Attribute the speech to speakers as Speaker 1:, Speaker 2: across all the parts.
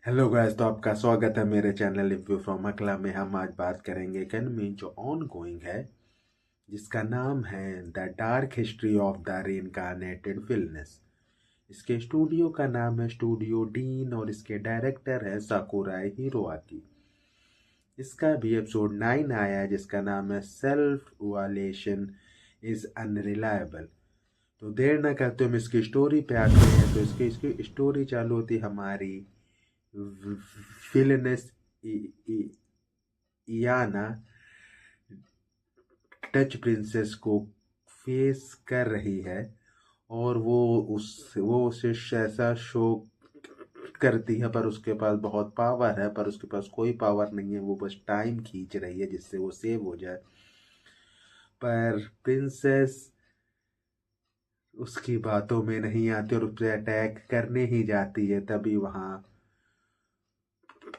Speaker 1: Hello guys, तो आपका स्वागत है मेरे चैनल रिव्यू फ्रॉम अकला में। हम आज बात करेंगे एक एनिमे जो ऑन गोइंग है, जिसका नाम है the dark history of the reincarnated villainess. इसके स्टूडियो का नाम है स्टूडियो डीन और इसके डायरेक्टर है साकुराई हिरोआकी। इसका भी एपिसोड 9 आया है, जिसका नाम है सेल्फ वालेशन इज अनरिलायबल। तो देर न करते हम इसकी स्टोरी पे आते हैं। तो इसकी इसकी स्टोरी चालू होती हमारी विलनेस इयाना टच प्रिंसेस को फेस कर रही है, और वो उसे ऐसा शो करती है, पर उसके पास बहुत पावर है, पर उसके पास कोई पावर नहीं है। वो बस टाइम खींच रही है जिससे वो सेव हो जाए। पर प्रिंसेस उसकी बातों में नहीं आती और उससे अटैक करने ही जाती है। तभी वहां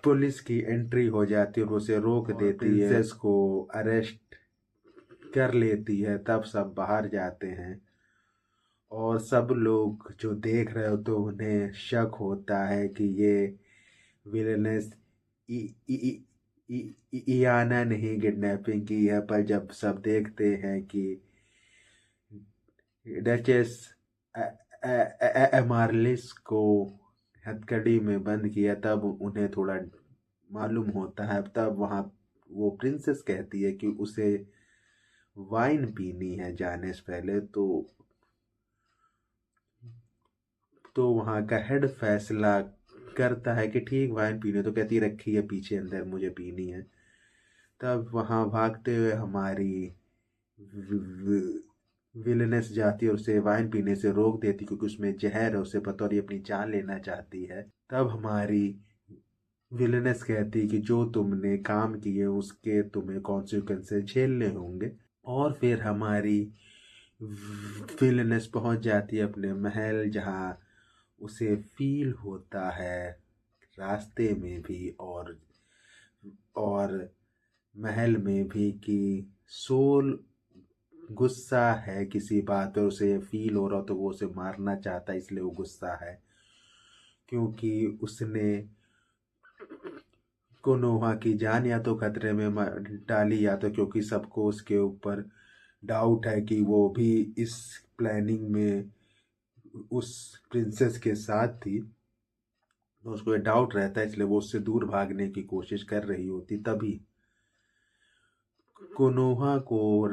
Speaker 1: पुलिस की एंट्री हो जाती है और उसे रोक देती है, प्रिंसेस को अरेस्ट कर लेती है। तब सब बाहर जाते हैं और सब लोग जो देख रहे हो तो उन्हें शक होता है कि ये विलेनस इयाना ने ही किडनैपिंग की है। पर जब सब देखते हैं कि डचेस एमारलिस को हथकड़ी में बंद किया, तब उन्हें थोड़ा मालूम होता है। तब वहाँ वो प्रिंसेस कहती है कि उसे वाइन पीनी है जाने से पहले। तो वहाँ का हेड फैसला करता है कि ठीक वाइन पीने, तो कहती रखी है पीछे अंदर, मुझे पीनी है। तब वहाँ भागते हुए हमारी विलनेस जाती है और उसे वाइन पीने से रोक देती, क्योंकि उसमें जहर है, उसे पता, और ये अपनी जान लेना चाहती है। तब हमारी विलनेस कहती है कि जो तुमने काम किए उसके तुम्हें कॉन्सिक्वेंसेस झेलने होंगे। और फिर हमारी विलनेस पहुंच जाती है अपने महल, जहाँ उसे फील होता है रास्ते में भी और महल में भी कि सोल गुस्सा है किसी बात पर। उसे फील हो रहा तो वो उसे मारना चाहता है, इसलिए वो गुस्सा है, क्योंकि उसने कोनोहा की जान या तो खतरे में डाली, या तो क्योंकि सबको उसके ऊपर डाउट है कि वो भी इस प्लानिंग में उस प्रिंसेस के साथ थी। तो उसको ये डाउट रहता है, इसलिए वो उससे दूर भागने की कोशिश कर रही होती। तभी कोनोहा को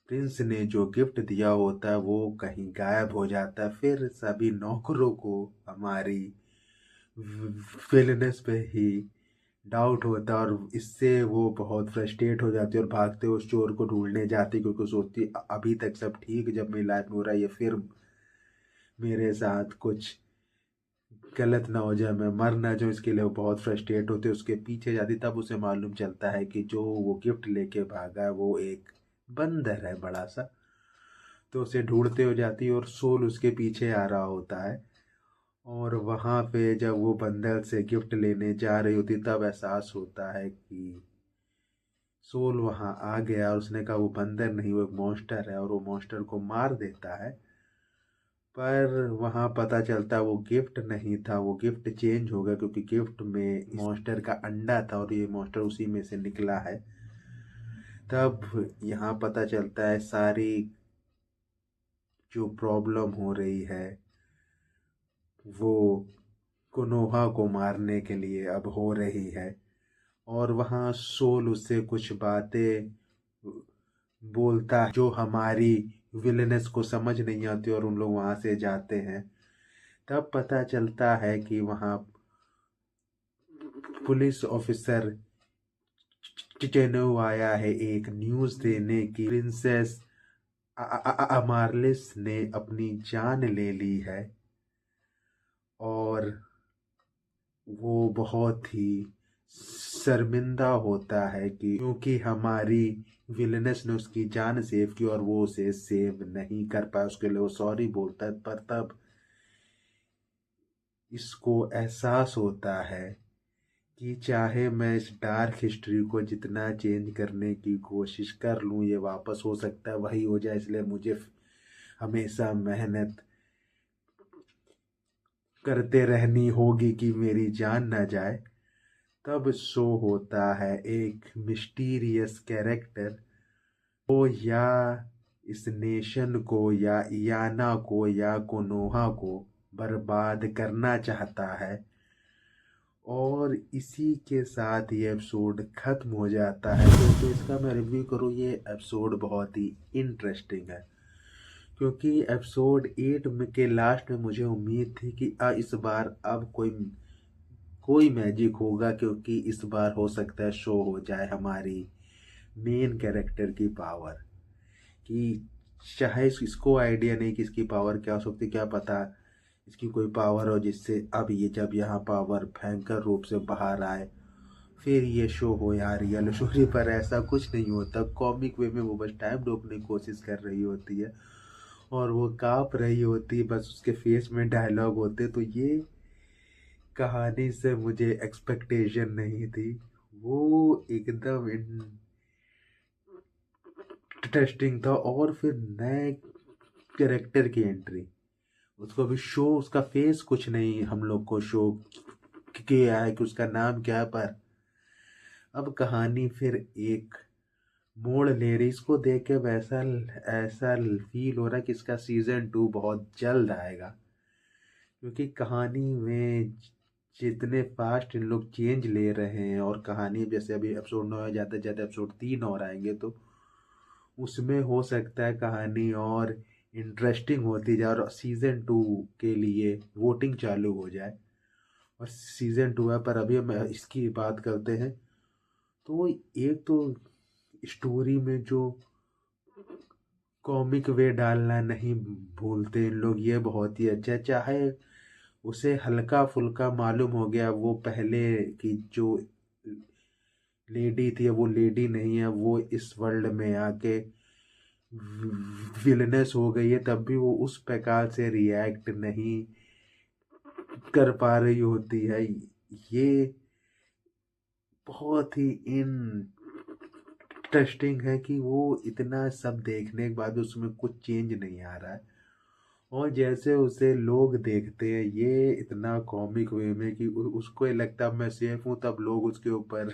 Speaker 1: प्रिंस ने जो गिफ्ट दिया होता है वो कहीं गायब हो जाता है। फिर सभी नौकरों को हमारी विलनेस पे ही डाउट होता है, और इससे वो बहुत फ्रस्ट्रेट हो जाती है और भागते हुए उस चोर को ढूंढने जाती, क्योंकि सोचती अभी तक सब ठीक जब मेरी लाइफ में हो रहा है, ये फिर मेरे साथ कुछ गलत ना हो जाए, मैं मर ना जाऊं। इसके लिए वो बहुत फ्रस्ट्रेट होते उसके पीछे जाती। तब उसे मालूम चलता है कि जो वो गिफ्ट लेके भागा है वो एक बंदर है बड़ा सा। तो उसे ढूंढते हो जाती है और सोल उसके पीछे आ रहा होता है। और वहां पे जब वो बंदर से गिफ्ट लेने जा रही होती, तब एहसास होता है कि सोल वहां आ गया और उसने कहा वो बंदर नहीं, वो एक मॉन्स्टर है, और वो मॉन्स्टर को मार देता है। पर वहां पता चलता वो गिफ्ट नहीं था, वो गिफ्ट चेंज हो गया, क्योंकि गिफ्ट में मॉन्स्टर का अंडा था और ये मॉन्स्टर उसी में से निकला है। तब यहाँ पता चलता है सारी जो प्रॉब्लम हो रही है वो कोनोहा को मारने के लिए अब हो रही है। और वहाँ सोल उससे कुछ बातें बोलता है जो हमारी विलनेस को समझ नहीं आती, और उन लोग वहां से जाते हैं। तब पता चलता है कि वहाँ पुलिस ऑफिसर टिटेनो आया है एक न्यूज देने की प्रिंसेस अमारलिस ने अपनी जान ले ली है। और वो बहुत ही शर्मिंदा होता है कि क्योंकि हमारी विलनेस ने उसकी जान सेव की और वो उसे सेव नहीं कर पाया। उसके लिए वो सॉरी बोलता है, पर तब इसको एहसास होता है कि चाहे मैं इस डार्क हिस्ट्री को जितना चेंज करने की कोशिश कर लूँ, ये वापस हो सकता है वही हो जाए। इसलिए मुझे हमेशा मेहनत करते रहनी होगी कि मेरी जान ना जाए। तब शो होता है एक मिस्टीरियस कैरेक्टर, वो या इस नेशन को या इयाना को या कोनोहा को बर्बाद करना चाहता है। और इसी के साथ ये एपिसोड खत्म हो जाता है। तो इसका मैं रिव्यू करूँ, ये एपिसोड बहुत ही इंटरेस्टिंग है, क्योंकि एपिसोड 8 में के लास्ट में मुझे उम्मीद थी कि इस बार अब कोई कोई मैजिक होगा, क्योंकि इस बार हो सकता है शो हो जाए हमारी मेन कैरेक्टर की पावर कि चाहे इसको आइडिया नहीं कि इसकी पावर क्या हो सकती, क्या पता इसकी कोई पावर हो जिससे अब ये जब यहाँ पावर भयंकर रूप से बाहर आए फिर ये शो हो यार रियल स्टोरी। पर ऐसा कुछ नहीं होता, कॉमिक वे में वो बस टाइम रोकने की कोशिश कर रही होती है और वो काँप रही होती है, बस उसके फेस में डायलॉग होते। तो ये कहानी से मुझे एक्सपेक्टेशन नहीं थी, वो एकदम इंटरेस्टिंग था। और फिर नए कैरेक्टर की एंट्री, उसको भी शो, उसका फेस कुछ नहीं हम लोग को शो किया है कि उसका नाम क्या है, पर अब कहानी फिर एक मोड़ ले रही। इसको देख के वैसा ऐसा फील हो रहा है कि इसका सीजन 2 बहुत जल्द आएगा, क्योंकि कहानी में जितने फास्ट इन लोग चेंज ले रहे हैं। और कहानी जैसे अभी एपिसोड 9 जाते जाते एपिसोड 3 और आएंगे, तो उसमें हो सकता है कहानी और इंटरेस्टिंग होती जाए और सीजन 2 के लिए वोटिंग चालू हो जाए। और सीजन 2 है, पर अभी हम इसकी बात करते हैं। तो एक तो स्टोरी में जो कॉमिक वे डालना नहीं भूलते इन लोग, ये बहुत ही अच्छा है। चाहे उसे हल्का फुल्का मालूम हो गया वो पहले की जो लेडी थी वो लेडी नहीं है, वो इस वर्ल्ड में आके विलनेस हो गई है, तब भी वो उस प्रकार से रिएक्ट नहीं कर पा रही होती है। ये बहुत ही इंटरेस्टिंग है कि वो इतना सब देखने के बाद उसमें कुछ चेंज नहीं आ रहा है। और जैसे उसे लोग देखते हैं ये इतना कॉमिक वे में कि उसको ये लगता है मैं सेफ हूँ, तब लोग उसके ऊपर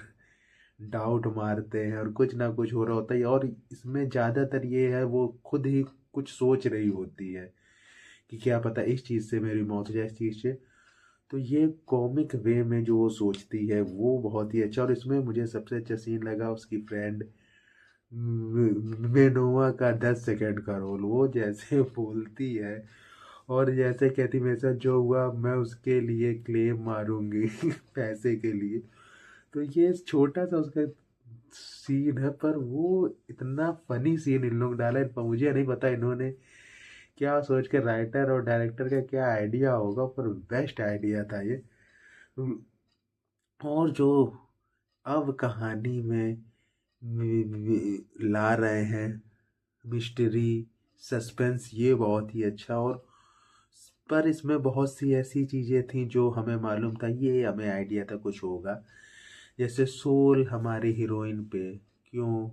Speaker 1: डाउट मारते हैं और कुछ ना कुछ हो रहा होता है। और इसमें ज़्यादातर ये है वो खुद ही कुछ सोच रही होती है कि क्या पता इस चीज़ से मेरी मौत हो जाए, इस चीज़ से। तो ये कॉमिक वे में जो वो सोचती है वो बहुत ही अच्छा। और इसमें मुझे सबसे अच्छा सीन लगा उसकी फ्रेंड मेनोवा का 10 सेकंड का रोल, वो जैसे बोलती है और जैसे कहती मेरे साथ जो हुआ मैं उसके लिए क्लेम मारूंगी पैसे के लिए। तो ये छोटा सा उसका सीन है, पर वो इतना फनी सीन इन लोग डाला है, पर मुझे नहीं पता इन्होंने क्या सोच के, राइटर और डायरेक्टर का क्या आइडिया होगा, पर बेस्ट आइडिया था ये। और जो अब कहानी में ला रहे हैं मिस्ट्री सस्पेंस, ये बहुत ही अच्छा। और पर इसमें बहुत सी ऐसी चीज़ें थी जो हमें मालूम था, ये हमें आइडिया था कुछ होगा। जैसे सोल हमारी हीरोइन पे क्यों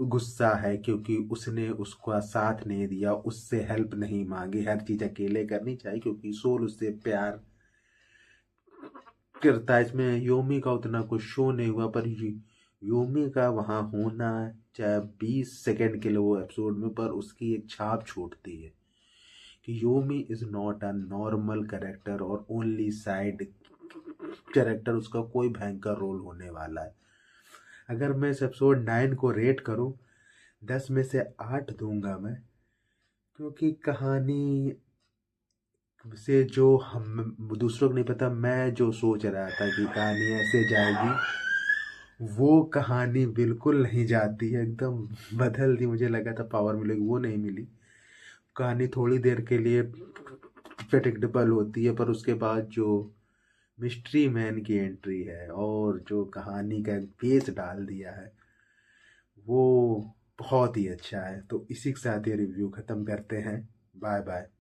Speaker 1: गुस्सा है, क्योंकि उसने उसका साथ नहीं दिया, उससे हेल्प नहीं मांगी, हर चीज़ अकेले करनी चाहिए क्योंकि सोल उससे प्यार करता है। इसमें योमी का उतना कुछ शो नहीं हुआ, पर योमी का वहाँ होना, चाहे 20 सेकंड के लिए वो एपिसोड में, पर उसकी एक छाप छूटती है कि Yomi is not a normal character और ओनली साइड कैरेक्टर, उसका कोई भयंकर रोल होने वाला है। अगर मैं इस एपिसोड 9 को रेट करूं, 10 में से 8 दूंगा मैं, क्योंकि कहानी से जो हम दूसरों को नहीं पता, मैं जो सोच रहा था कि कहानी ऐसे जाएगी वो कहानी बिल्कुल नहीं जाती है, एकदम बदल दी। मुझे लगा था पावर मिलेगी, वो नहीं मिली। कहानी थोड़ी देर के लिए प्रेडिक्टेबल होती है, पर उसके बाद जो मिस्ट्री मैन की एंट्री है और जो कहानी का पेस डाल दिया है वो बहुत ही अच्छा है। तो इसी के साथ ये रिव्यू ख़त्म करते हैं। Bye bye.